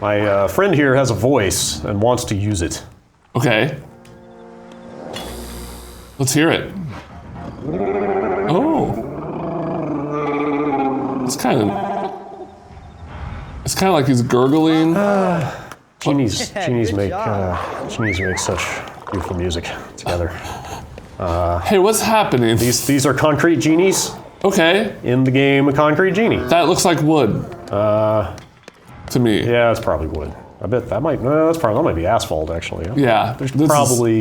My friend here has a voice and wants to use it. Okay. Let's hear it. Oh. It's kind of like he's gurgling. Genies make such beautiful music together. Hey, what's happening? These are concrete genies Okay. in the game Concrete Genie. That looks like wood. To me. Yeah, it's probably wood. I bet that might be asphalt actually. Yeah. There's probably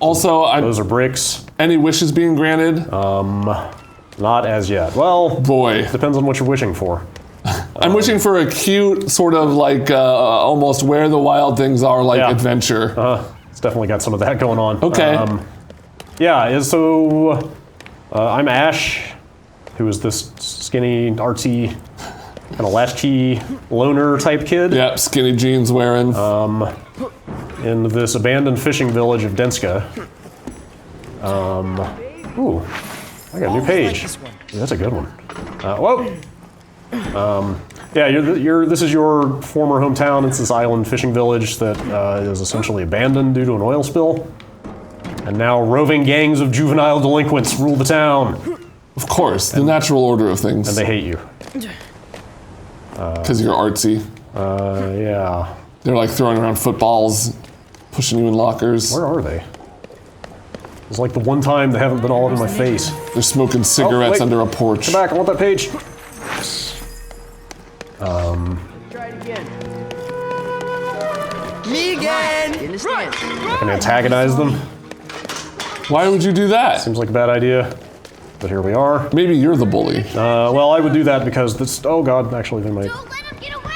those are bricks. Any wishes being granted? Not as yet. Well, Boy. depends on what you're wishing for. I'm wishing for a cute sort of like almost Where the Wild Things Are like adventure. It's definitely got some of that going on. Okay. I'm Ash, who is this skinny, artsy, kind of latchkey loner type kid. Yep, skinny jeans wearing. In this abandoned fishing village of Denska. Ooh, I got a new page. Ooh, that's a good one. Whoa. This is your former hometown. It's this island fishing village that is essentially abandoned due to an oil spill. And now roving gangs of juvenile delinquents rule the town. Of course, the natural order of things. And they hate you. Because you're artsy. Yeah. They're like throwing around footballs, pushing you in lockers. Where are they? It's like the one time they haven't been all over my face. They're smoking cigarettes under a porch. Come back, I want that page. Try it again. Me again! I can antagonize them. Why would you do that? Seems like a bad idea. But here we are. Maybe you're the bully. Well, I would do that because this. Oh God, actually, they might Don't let him get away!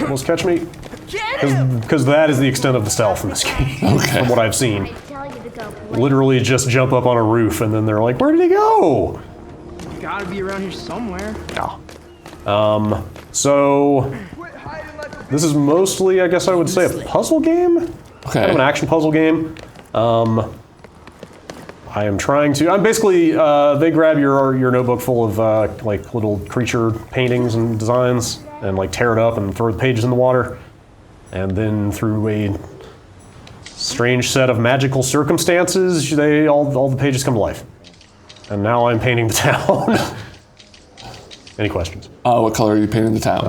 almost catch me. Get him! Because that is the extent of the stealth in this game. Okay. From what I've seen. I tell you to go play. Literally just jump up on a roof and then they're like, where did he go? Gotta be around here somewhere. Yeah. So this is mostly, I guess I would say, a puzzle game? Okay. Kind of an action puzzle game. I am trying to, I'm basically, they grab your notebook full of like little creature paintings and designs and like tear it up and throw the pages in the water. And then through a strange set of magical circumstances, all the pages come to life. And now I'm painting the town. Any questions? What color are you painting the town?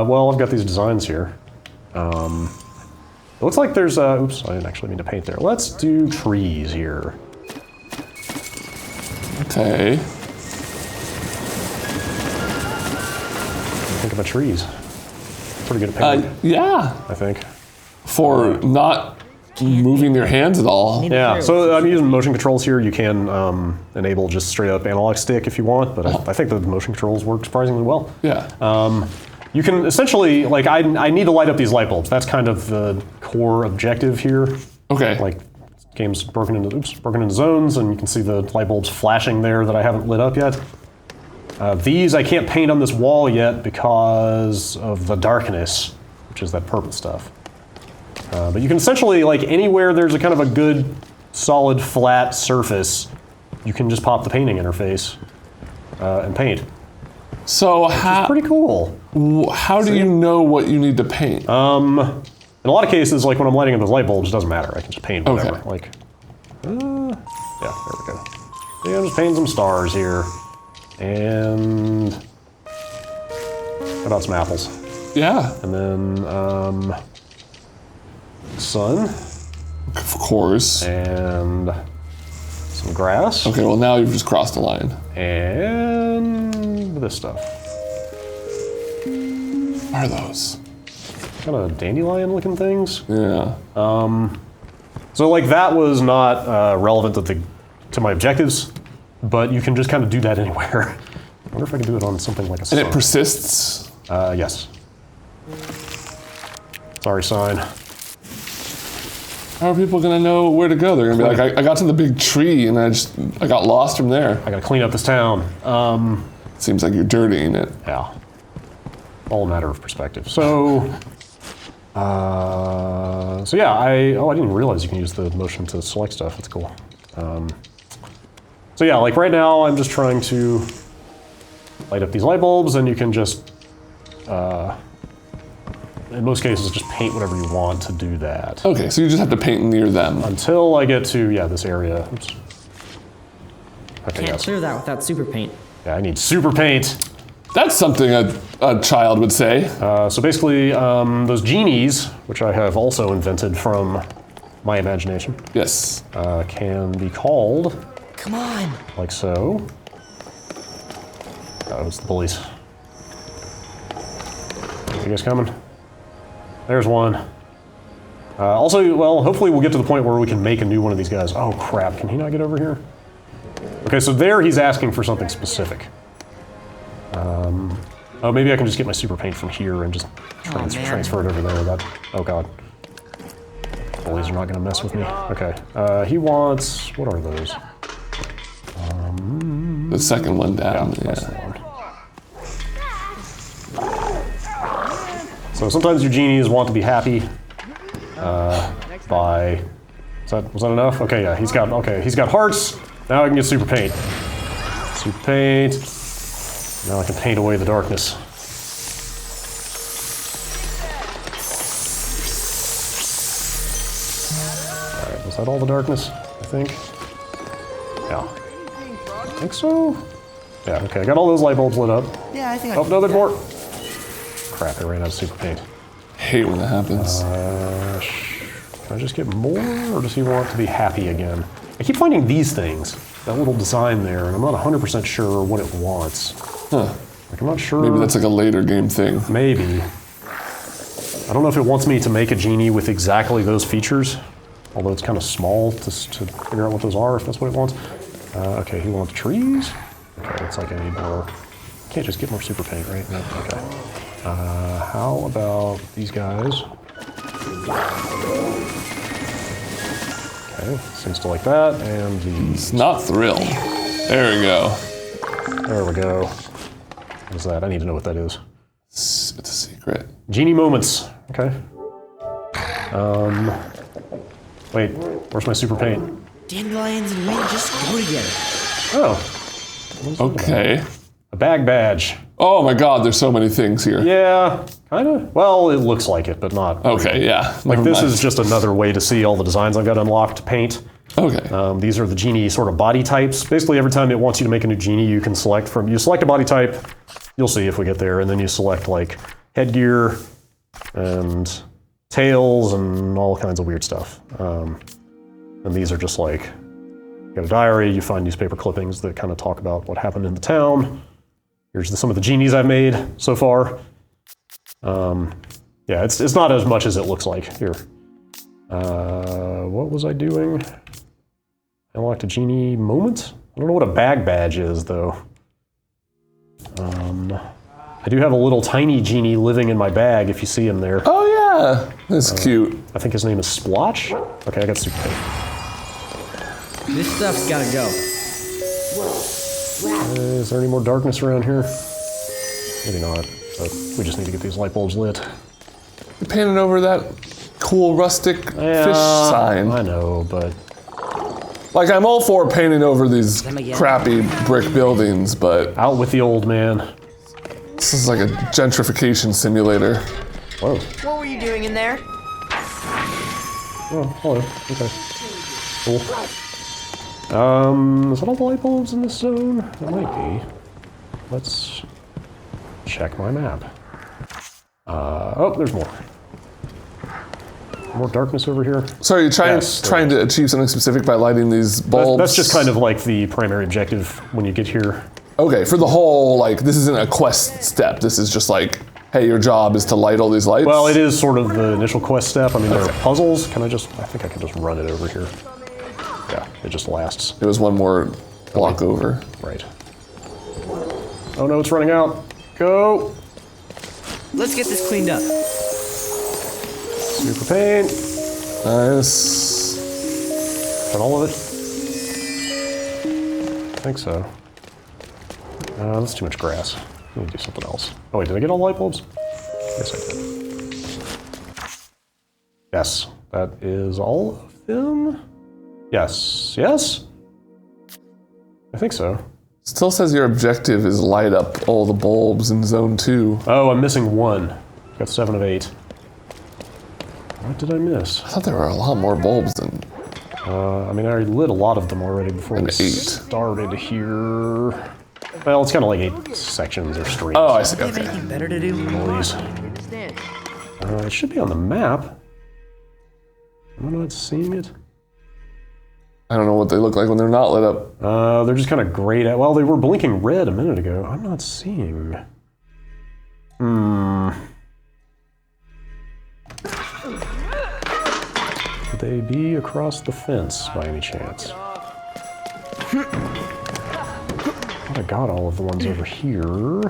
Well, I've got these designs here. It looks like there's oops, I didn't actually mean to paint there. Let's do trees here. Okay. Think of my trees. Pretty good at painting, Yeah. I think. For not moving your hands at all. Yeah, so I'm using motion controls here. You can enable just straight up analog stick if you want, but I think the motion controls work surprisingly well. Yeah. You can essentially, like, I need to light up these light bulbs. That's kind of the core objective here. Okay. Like, game's broken into zones, and you can see the light bulbs flashing there that I haven't lit up yet. These I can't paint on this wall yet because of the darkness, which is that purple stuff. But you can essentially, like, anywhere there's a kind of a good, solid, flat surface, you can just pop the painting interface and paint. So It's pretty cool. how do you know what you need to paint? In a lot of cases, like when I'm lighting up those light bulbs, it doesn't matter. I can just paint whatever. Okay. Like, yeah, there we go. Yeah, I'm just painting some stars here. And how about some apples? Yeah. And then, sun. Of course. And some grass. Okay, well now you've just crossed the line. And this stuff. What are those? Kind of dandelion looking things. Yeah. So like that was not relevant to my objectives, but you can just kind of do that anywhere. I wonder if I can do it on something like a sign. And it persists? Yes. Sorry, sign. How are people gonna know where to go? They're gonna be like, I got to the big tree and I got lost from there. I gotta clean up this town. Seems like you're dirtying it. Yeah. All a matter of perspective. So yeah, I didn't even realize you can use the motion to select stuff. That's cool. So yeah, like right now, I'm just trying to light up these light bulbs, and you can just in most cases, just paint whatever you want to do that. Okay, so you just have to paint near them. Until I get to, yeah, this area. Oops. Okay, Can't yes. clear that without super paint. Yeah, I need super paint. That's something a child would say. So basically, those genies, which I have also invented from my imagination, Yes. can be called Come on. like so. Oh, it's the bullies. You guys coming? There's one. Also, well, hopefully we'll get to the point where we can make a new one of these guys. Oh crap, can he not get over here? Okay, so there he's asking for something specific. Oh, maybe I can just get my super paint from here and just transfer it over there. Oh god. Bullies are not gonna mess with me. Okay, he wants, what are those? The second one down. That's the one. So sometimes your genies want to be happy by, was that enough? Okay, yeah, he's got hearts. Now I can get super paint. Super paint. Now I can paint away the darkness. All right, was that all the darkness? I think. Yeah. I think so. Yeah, okay, I got all those light bulbs lit up. Yeah, I think Oh, no, there's more. Crap, I ran out of super paint. Hate when that happens. Can I just get more, or does he want to be happy again? I keep finding these things, that little design there, and I'm not 100% sure what it wants. Huh. Like, I'm not sure. Maybe that's like a later game thing. Maybe. I don't know if it wants me to make a genie with exactly those features, although it's kind of small to figure out what those are, if that's what it wants. Okay, he wants trees. Okay, looks like I need more. Can't just get more super paint, right? No, okay. How about these guys? Okay, seems to like that, and these. It's not thrill. There we go. There we go. What is that? I need to know what that is. It's a secret. Genie moments. Okay. Wait, where's my super paint? Dandelions and wind just go together. Oh. What is that about? Okay. A bag badge. Oh my god, there's so many things here. Yeah, kind of. Well, it looks like it, but not. Okay, yeah. Like never this mind. is just another way to see all the designs I've got unlocked to paint. Okay. These are the genie sort of body types. Basically, every time it wants you to make a new genie, you can select from. You select a body type. You'll see if we get there, and then you select like headgear and tails and all kinds of weird stuff. And these are just like, you got a diary. You find newspaper clippings that kind of talk about what happened in the town. Here's some of the genies I've made so far. Yeah, it's not as much as it looks like. Here. What was I doing? I unlocked a genie moment? I don't know what a bag badge is, though. I do have a little tiny genie living in my bag, if you see him there. Oh yeah, that's cute. I think his name is Splotch? Okay, I got super paint. This stuff's gotta go. Is there any more darkness around here? Maybe not, but we just need to get these light bulbs lit. You painted over that cool rustic fish sign. I know, but Like, I'm all for painting over these Them again. crappy brick buildings, but out with the old man. this is like a gentrification simulator. Whoa. What were you doing in there? Oh, hello. Okay. Cool. Is that all the light bulbs in this zone? It might be. Let's check my map. Oh, there's more. More darkness over here. So are you trying Yes, there trying to achieve something specific by lighting these bulbs? That's just kind of like the primary objective when you get here. Okay, for the whole, like, this isn't a quest step. This is just like, hey, your job is to light all these lights? Well, it is sort of the initial quest step. I mean, there are puzzles. I think I can just run it over here. Yeah, it just lasts. It was one more block over. Right. Oh no, it's running out. Go! Let's get this cleaned up. Super paint. Nice. Got all of it? I think so. That's too much grass. Let me do something else. Oh wait, did I get all the light bulbs? Yes, I did. Yes, that is all of them? Yes. Yes? I think so. Still says your objective is light up all the bulbs in zone 2. Oh, I'm missing one. Got 7 of 8. What did I miss? I thought there were a lot more bulbs than. I mean, I already lit a lot of them already before we 8. started here. Well, it's kind of like 8 sections or streams. Oh, I see. Do you have Okay. anything better to do? Bullies. Understand? It should be on the map. I'm not seeing it. I don't know what they look like when they're not lit up. They're just kind of grayed out. Well, they were blinking red a minute ago. I'm not seeing. Could they be across the fence by any chance? I got all of the ones over here.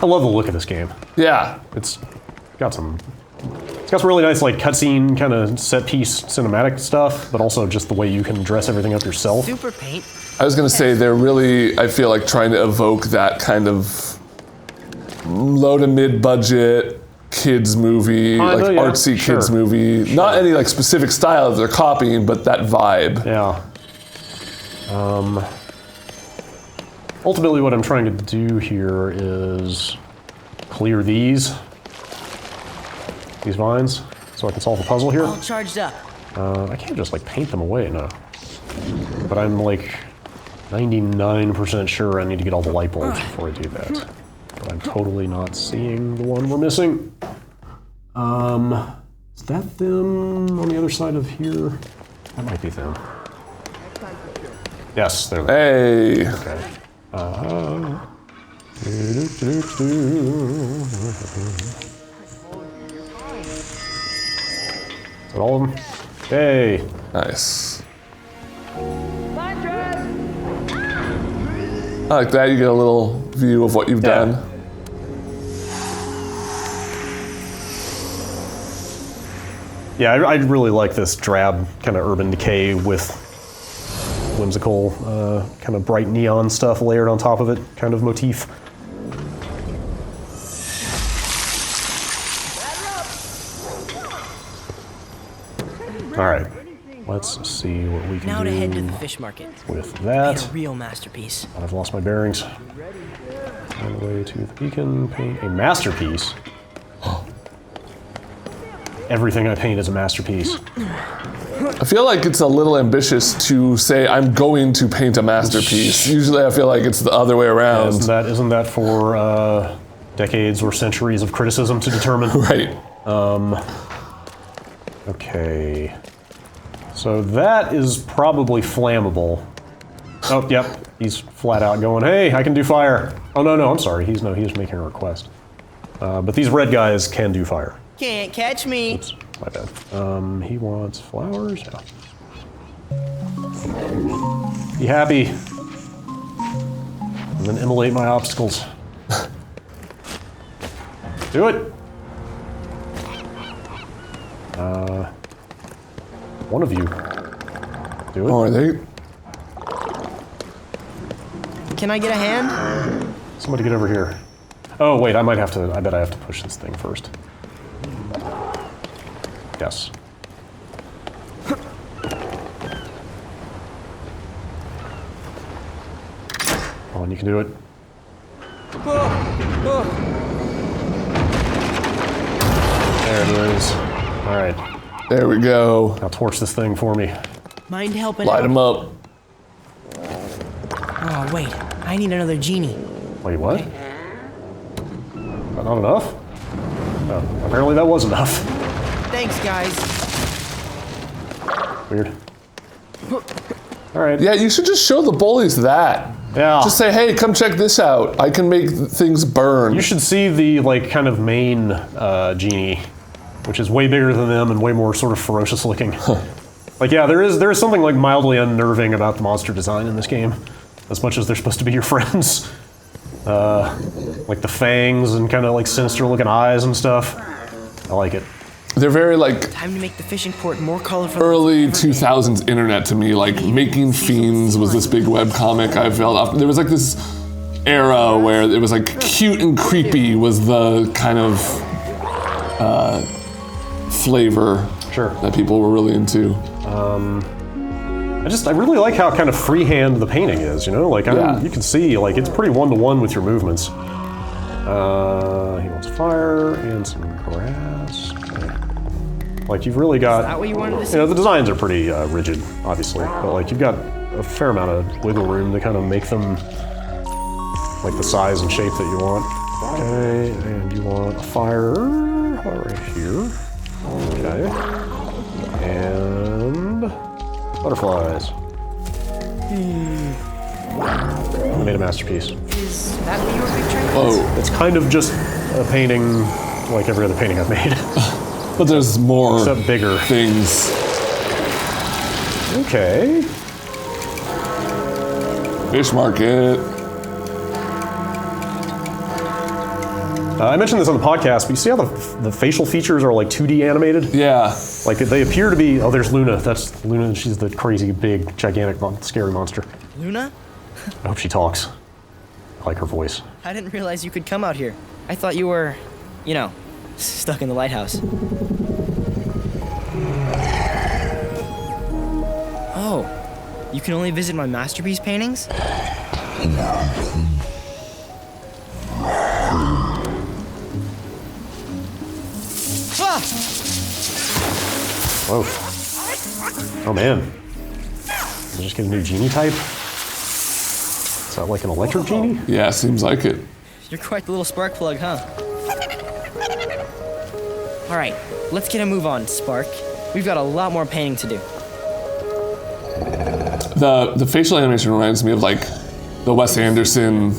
I love the look of this game. Yeah. It's got some really nice like cutscene kind of set piece cinematic stuff, but also just the way you can dress everything up yourself. Super paint. I was gonna say they're really, I feel like, trying to evoke that kind of low to mid budget kids movie, like yeah, artsy sure. kids movie. Not any like specific style that they're copying, but that vibe. Yeah. Ultimately, what I'm trying to do here is clear these vines so I can solve the puzzle here. All charged up. I can't just like paint them away, no. But I'm like 99% sure I need to get all the light bulbs before I do that. But I'm totally not seeing the one we're missing. Is that them on the other side of here? That might be them. Yes, they're there. Hey. Okay. Is that all of them? Hey. Nice. I like that. You get a little view of what you've Yeah. done. Yeah, I really like this drab kind of urban decay with whimsical, kind of bright neon stuff layered on top of it, kind of motif. All right, let's see what we can Now do to head to the fish market. with Paint that. a real masterpiece. I've lost my bearings. On the way to the beacon, paint a masterpiece. Everything I paint is a masterpiece. I feel like it's a little ambitious to say I'm going to paint a masterpiece. Usually I feel like it's the other way around. Isn't that for decades or centuries of criticism to determine? Right. Okay. So that is probably flammable. Oh, yep. He's flat out going, hey, I can do fire. Oh, no, I'm sorry. He's making a request. But these red guys can do fire. Can't catch me. Oops, my bad. He wants flowers. Yeah. Be happy. And then immolate my obstacles. Do it. One of you. Do it. Oh, are they? Can I get a hand? Somebody get over here. Oh, wait, I bet I have to push this thing first. Yes. Oh, and you can do it. There it is. All right, There we go. now torch this thing for me. Mind helping Light out? them up. Oh, wait. I need another genie. Wait, what? Not enough? Oh, apparently that was enough. Thanks, guys. Weird. All right. Yeah, you should just show the bullies that. Yeah. Just say, hey, come check this out. I can make things burn. You should see the like kind of main genie, which is way bigger than them and way more sort of ferocious looking. Like, yeah, there is something like mildly unnerving about the monster design in this game, as much as they're supposed to be your friends. Like the fangs and kind of like sinister looking eyes and stuff. I like it. They're very like Time to make the fishing port more colorful. early 2000s internet to me. Like Making Fiends was this big webcomic I felt off. There was like this era where it was like cute and creepy was the kind of flavor Sure. that people were really into. I really like how kind of freehand the painting is, you know? Like, Yeah. you can see, like, it's pretty one-to-one with your movements. He wants fire and some grass. Okay. Like you've really got. Is that what you wanted to see? You know, the designs are pretty rigid, obviously, but like you've got a fair amount of wiggle room to kind of make them like the size and shape that you want. Okay, and you want a fire right here. Okay, and butterflies. I made a masterpiece. Is that what you were picturing? Oh, It's kind of just a painting like every other painting I've made, but there's more except bigger. things. Okay. Fish market. I mentioned this on the podcast, but you see how the facial features are like 2D animated? Yeah. Like they appear to be. Oh, there's Luna. That's Luna. She's the crazy, big, gigantic, scary monster. Luna? I hope she talks. I like her voice. I didn't realize you could come out here. I thought you were, you know, stuck in the lighthouse. Oh, you can only visit my masterpiece paintings? Ah! Whoa. Oh man. Did I just get a new genie type? Is that like an electric genie? Yeah, seems like it. You're quite the little spark plug, huh? All right, let's get a move on, Spark. We've got a lot more painting to do. The facial animation reminds me of like the Wes Anderson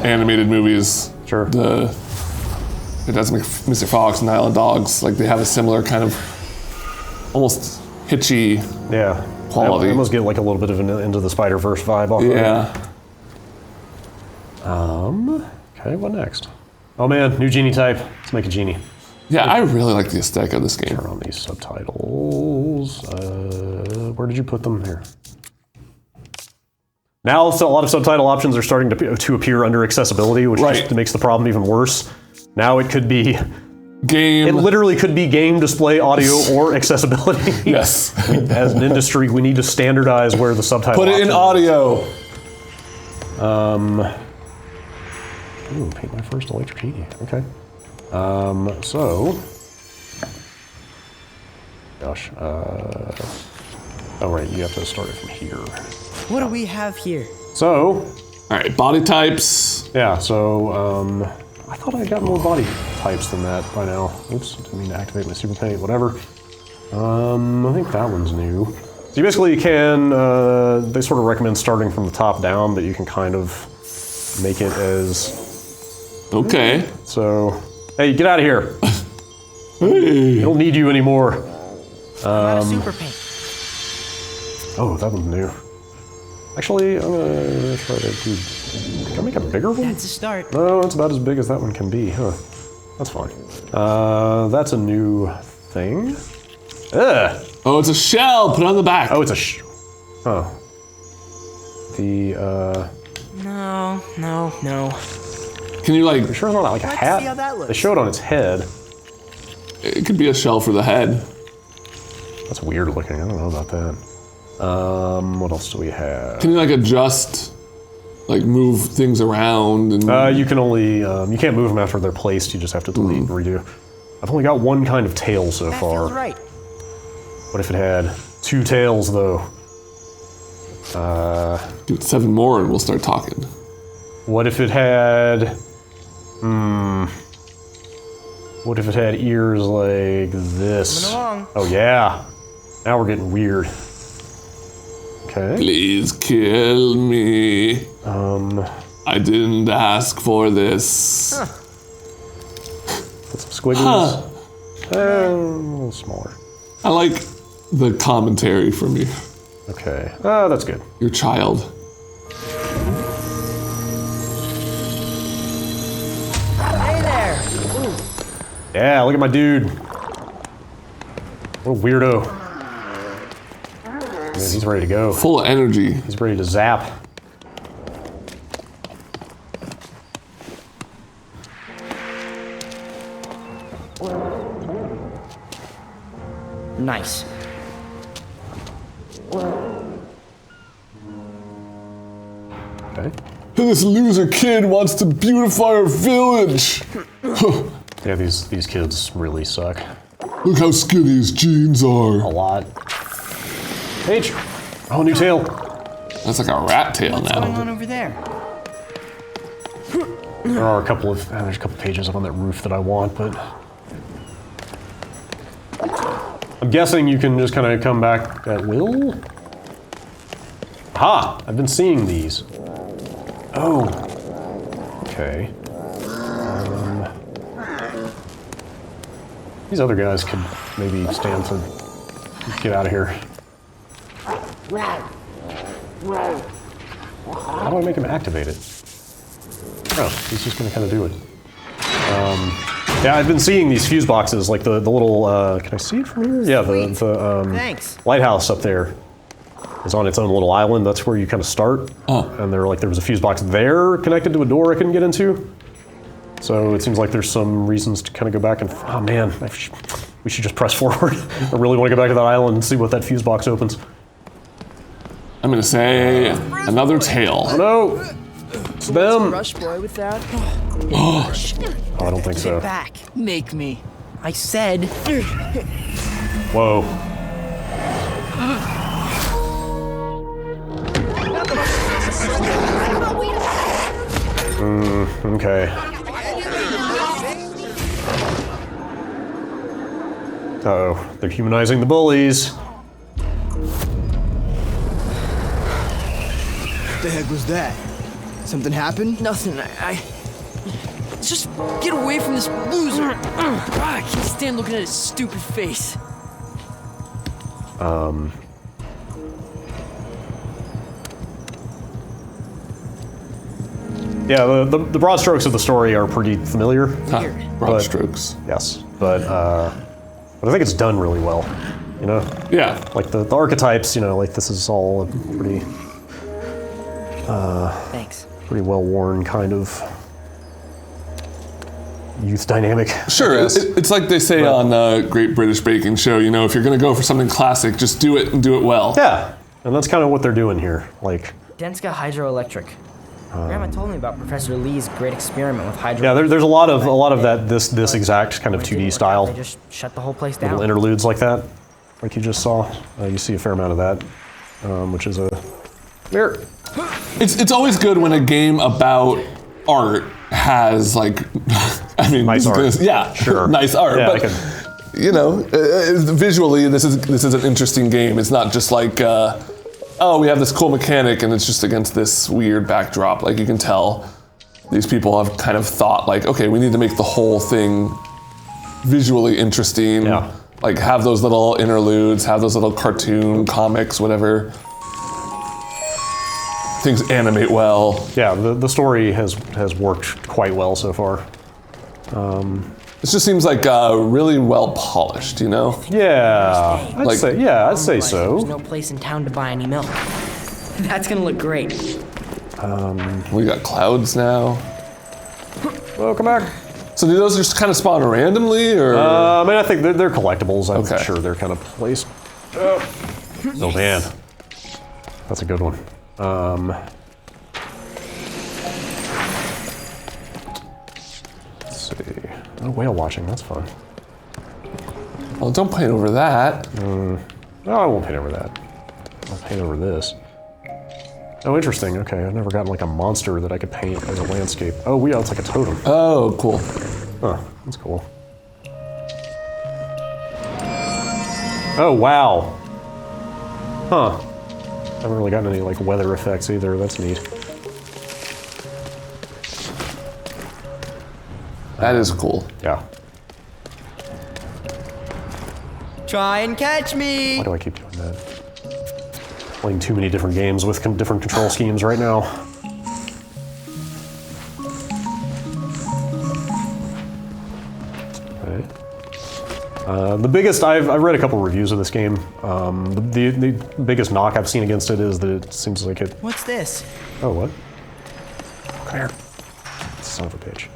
animated movies. Sure. It does Mr. Fox and Island Dogs. Like they have a similar kind of almost hitchy. Yeah. Quality. I almost get like a little bit of an Into the Spider-Verse vibe off of it. Yeah. Okay, what next? Oh man, new genie type. Let's make a genie. Yeah, I really like the aesthetic of this game. Turn on these subtitles. Where did you put them? Here. Now, so a lot of subtitle options are starting to appear under accessibility, which just makes the problem even worse. Now it could be Game. It literally could be game, display, audio, or accessibility. Yes. As an industry, we need to standardize where the subtitle. Put it in option is. audio. Ooh, paint my first electric genie. Okay. So. Gosh. Oh, right. You have to start it from here. What do we have here? So. All right, body types. Yeah, so. I thought I got more body types than that by now. Oops, didn't mean to activate my super paint, whatever. I think that one's new. So you basically can, they sort of recommend starting from the top down, but you can kind of make it as, Okay. so, hey, get out of here. Hey. I don't need you anymore. Not a super paint. Oh, that one's new. Actually, I'm gonna try to do, can I make a bigger one? That's a start. No, it's about as big as that one can be, huh? That's fine. That's a new thing. Ugh! Oh, it's a shell. Put it on the back. Oh, it's a oh. The, No. Can you like? I'm sure it's not like a Let's hat. see how that looks. They show it on its head. It could be a shell for the head. That's weird looking. I don't know about that. What else do we have? Can you like adjust, like move things around and? You can only, you can't move them after they're placed. You just have to delete and redo. I've only got one kind of tail so That far. feels right. What if it had two tails though? Do it 7 more and we'll start talking. What if it had, what if it had ears like this? Coming along. Oh yeah. Now we're getting weird. Okay. Please kill me. I didn't ask for this. Put some squiggles. Huh. A little smaller. I like the commentary from you, Okay. That's good. your child. Hey there. Yeah, look at my dude. What a weirdo. Man, he's ready to go. Full of energy. He's ready to zap. Nice. Okay. This loser kid wants to beautify our village. Yeah, these kids really suck. Look how skinny his jeans A are. lot. H! Oh, new tail. That's like a rat tail What's going now. on over there? There are a couple of, there's a couple pages up on that roof that I want, but... I'm guessing you can just kind of come back at will? Aha! I've been seeing these. Oh. Okay. These other guys could maybe stand to get out of here. How do I make him activate it? Oh, he's just gonna kind of do it. Yeah, I've been seeing these fuse boxes, like the little, can I see it from here? Yeah, the Thanks. lighthouse up there is on its own little island. That's where you kind of start. Oh. And there was a fuse box there connected to a door I couldn't get into. So it seems like there's some reasons to kind of go back and, oh man, we should just press forward. I really want to go back to that island and see what that fuse box opens. I'm gonna say another tail. Oh no! It's them! Rush boy with that. Oh, I don't think so. Back. Make me. I said. Whoa. Okay. Uh-oh, they're humanizing the bullies. What the heck was that? Something happened? Nothing. I just get away from this loser. I can't stand looking at his stupid face. Yeah, the broad strokes of the story are pretty familiar. Huh, broad strokes. Yes, but I think it's done really well. You know, Yeah. like the archetypes. You know, like this is all a pretty Thanks. well worn kind of youth dynamic. I Sure, guess. it's like they say on Great British Baking Show, you know, if you're gonna go for something classic, just do it and do it well. Yeah, and that's kind of what they're doing here. Like, Denska Hydroelectric. Grandma told me about Professor Lee's great experiment with hydro. yeah, there's a lot of that this exact kind of 2D style. They just shut the whole place Little down. interludes like that, like you just saw. You see a fair amount of that, which is a mirror. It's always good when a game about art has like, I mean, Nice art. yeah, Sure. nice art, Yeah, I but can- you know, visually, this is an interesting game. It's not just like, oh, we have this cool mechanic and it's just against this weird backdrop. Like you can tell, these people have kind of thought like, okay, we need to make the whole thing visually interesting. Yeah. Like have those little interludes, have those little cartoon comics, whatever. Things animate well. Yeah, the story has worked quite well so far. It just seems like really well polished, you know? Yeah, I'd Like- say There's so. no place in town to buy any milk. That's gonna look great. We got clouds now. Welcome back. So do those just kind of spawn randomly, or? I mean, I think they're collectibles. I'm Okay. sure they're kind of placed. Oh man, that's a good one. Let's see. Oh, whale watching. That's fun. Well, don't paint over that. No, I won't paint over that. I'll paint over this. Oh, interesting. Okay, I've never gotten like a monster that I could paint as a landscape. Oh, yeah, it's like a totem. Oh, cool. Huh, that's cool. Oh, wow. Huh. I haven't really gotten any like weather effects either. That's neat. That is cool. Yeah. Try and catch me. Why do I keep doing that? Playing too many different games with different control schemes right now. The biggest, I've read a couple reviews of this game. The biggest knock I've seen against it is that it seems like it. What's this? Oh, what? Come here. Son of a bitch.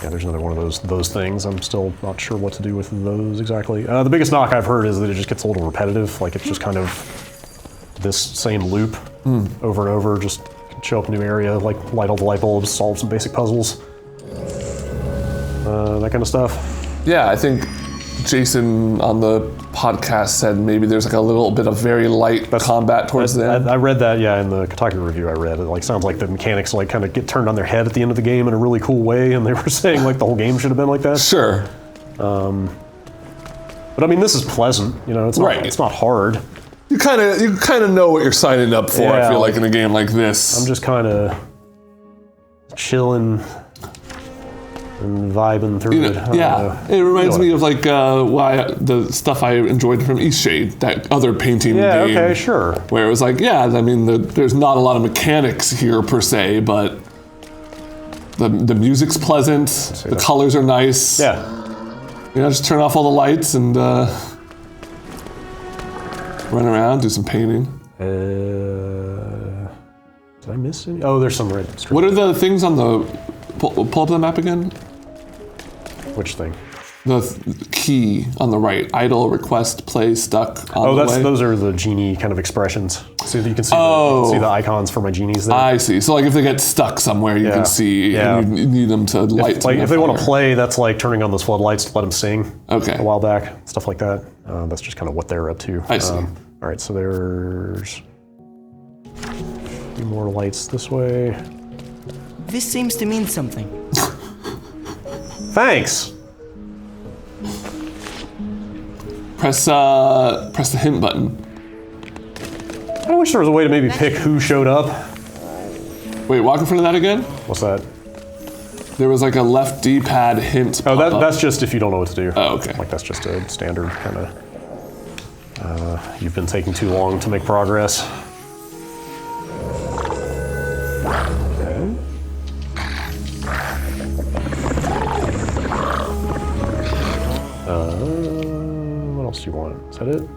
Yeah, there's another one of those things. I'm still not sure what to do with those exactly. The biggest knock I've heard is that it just gets a little repetitive. Like it's just kind of this same loop over and over. Just show up a new area, like light all the light bulbs, solve some basic puzzles, that kind of stuff. Yeah, I think Jason on the podcast said maybe there's like a little bit of very light combat towards the end. I read that, yeah, in the Kotaku review I read. It like sounds like the mechanics like kind of get turned on their head at the end of the game in a really cool way, and they were saying like the whole game should have been like that. Sure. But I mean, this is pleasant. You know, it's not, Right. it's not hard. You kind of know what you're signing up for. I Yeah, feel like- like in a game like this. I'm just kind of chilling and vibing through it. I don't know. It reminds Feel me it. of like the stuff I enjoyed from Eastshade, that other painting Yeah, game. okay, sure. Where it was like, yeah, I mean, there's not a lot of mechanics here per se, but the music's pleasant, the that. colors are nice. Yeah. You know, just turn off all the lights and run around, do some painting. Did I miss any? Oh, there's some red. What are the things on the pull up the map again? Which thing? The key on the right, idle, request, play, stuck, on the way. Those are the genie kind of expressions. So you can see, Oh. you can see the icons for my genies there. I see. So like if they get stuck somewhere, you Yeah. can see, Yeah. and you need them to light. If they want to play, that's like turning on those floodlights to let them sing. Okay. A while back, stuff like that. That's just kind of what they're up to. I see. All right, so there's a few more lights this way. This seems to mean something. Thanks. Press the hint button. I wish there was a way to maybe pick who showed up. Wait, walk in front of that again. What's that? There was like a left D-pad hint. Oh, pop-up. that's just if you don't know what to do. Oh, okay. Like that's just a standard kind of. You've been taking too long to make progress. Okay. What else do you want? Is that it?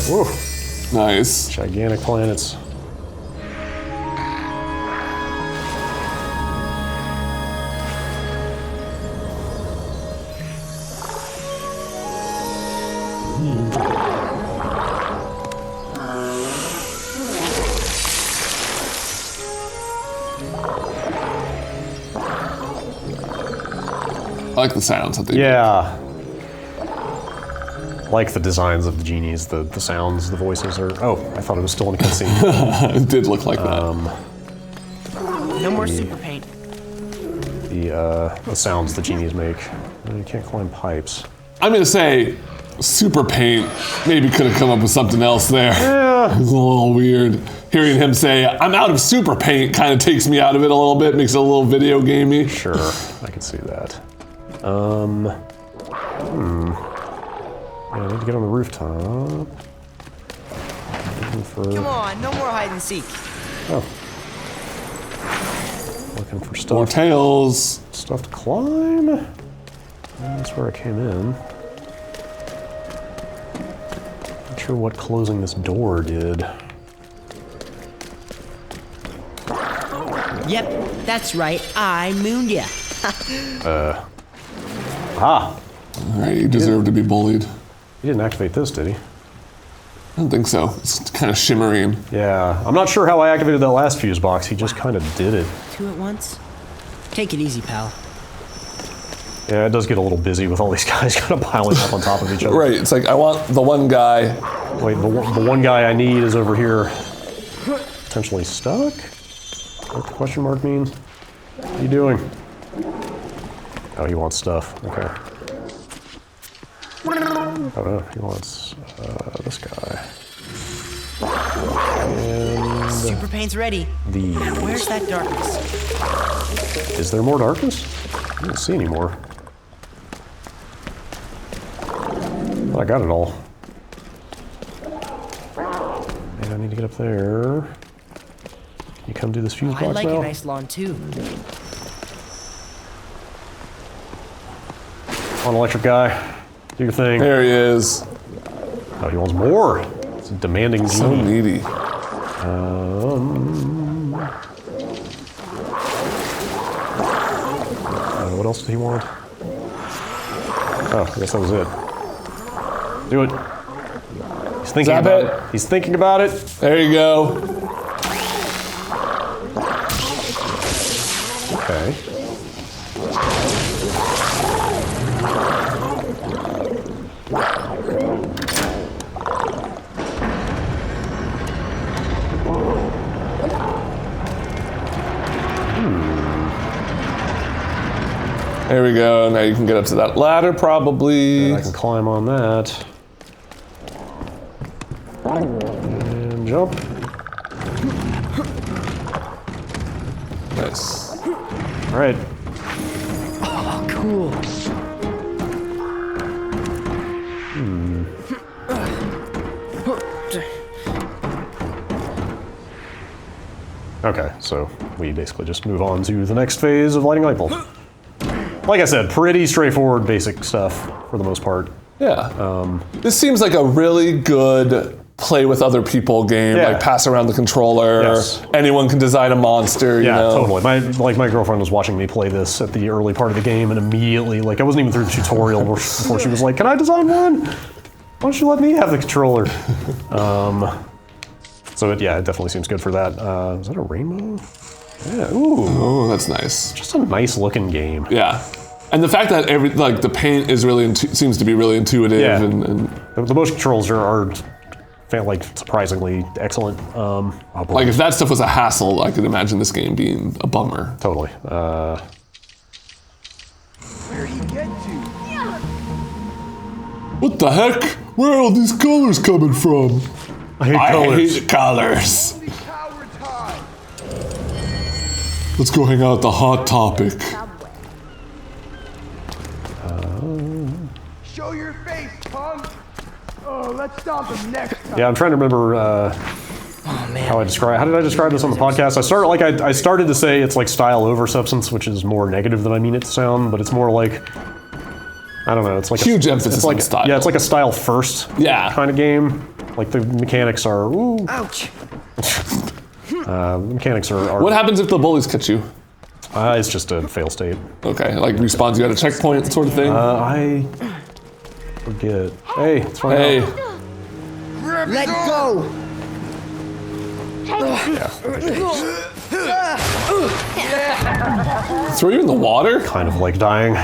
Whoa, Nice. gigantic planets. I like the sounds that they Yeah. Like the designs of the genies, the sounds, the voices are. Oh, I thought it was still in a cutscene. It did look like that. No more super paint. The sounds the genies make. You can't climb pipes. I'm gonna say super paint maybe could have come up with something else there. Yeah. It's a little weird. Hearing him say, I'm out of super paint kind of takes me out of it a little bit, makes it a little video gamey. Sure, I can see that. Yeah, I need to get on the rooftop. Looking for. Come on, no more hide and seek. Oh. Looking for More stuff. tails. Stuff to climb. That's where I came in. Not sure what closing this door did. Yep, that's right. I mooned ya. Ah! All right, you deserve to be bullied. He didn't activate this, did he? I don't think so. It's kind of shimmering. Yeah. I'm not sure how I activated that last fuse box. He just kind of did it. Two at once? Take it easy, pal. Yeah, it does get a little busy with all these guys kind of piling up on top of each other. Right, it's like I want the one guy. Wait, the one guy I need is over here. Potentially stuck? What the question mark means? What are you doing? Oh, he wants stuff. Okay. Oh no, he wants this guy. And Super paint's ready. these. Where's that darkness? Is there more darkness? I don't see any more. But I got it all. And I need to get up there. Can you come do this fuse I box like now? a nice lawn too. Come on, electric guy. Do your thing. There he is. Oh, he wants more. It's a demanding So genie. needy. What else did he want? Oh, I guess that was it. Do it. He's thinking Zap about it. it. He's thinking about it. There you go. Okay. There we go. Now you can get up to that ladder, probably. I can climb on that. And jump. Nice. All right. Cool. Okay, so we basically just move on to the next phase of lighting light bulbs. Like I said, pretty straightforward, basic stuff for the most part. Yeah. This seems like a really good play with other people game. Yeah. Like pass around the controller. Yes. Anyone can design a monster. You Yeah, know? totally. My girlfriend was watching me play this at the early part of the game, and immediately, like, I wasn't even through the tutorial before she was like, "Can I design one? Why don't you let me have the controller?" So it definitely seems good for that. Is that a rainbow? Yeah. Ooh, Oh, that's nice. just a nice looking game. Yeah. And the fact that the paint is really seems to be really intuitive Yeah. and The motion controls are like surprisingly excellent. Oh, boy. like if that stuff was a hassle, I could imagine this game being a bummer. Totally. Where'd he get to? What the heck? Where are all these colors coming from? I hate I colors. hate colors. The coward's high. Let's go hang out at the Hot Topic. Show your face, punk. Oh, let's stop him next time. Yeah, I'm trying to remember how did I describe this on the podcast? I started to say it's like style over substance, which is more negative than I mean it to sound, but it's more like, I don't know, it's like Huge emphasis it's like, on style. Yeah, it's like a style first kind of game. Like the mechanics are, ooh, Ouch. the mechanics are What happens if the bullies catch you? it's just a fail state. Okay, like respawns you at a checkpoint sort of thing? I forget. Hey, it's fine. Hey, Let go. throw you in the water? Kind of like dying.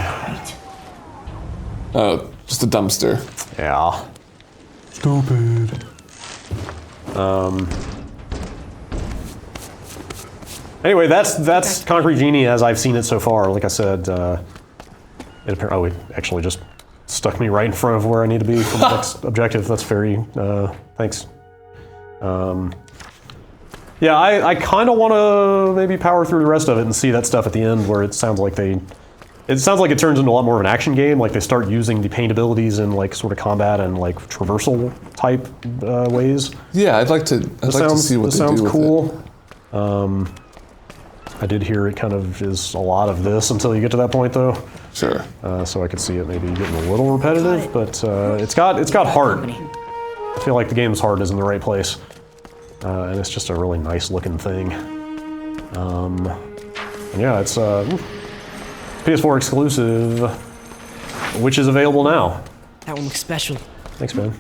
Oh, just a dumpster. Yeah. Stupid. Anyway, that's Concrete Genie as I've seen it so far. Like I said, it actually just stuck me right in front of where I need to be for the next objective. That's very, thanks. Yeah, I kind of want to maybe power through the rest of it and see that stuff at the end where it sounds like it turns into a lot more of an action game. Like they start using the paint abilities in like sort of combat and like traversal type ways. Yeah, I'd like to see what This they sounds do with cool. it. I did hear it kind of is a lot of this until you get to that point, though. Sure. So I could see it maybe getting a little repetitive, but it's got heart. I feel like the game's heart is in the right place, and it's just a really nice looking thing. And yeah, it's PS4 exclusive, which is available now. That one looks special. Thanks, man.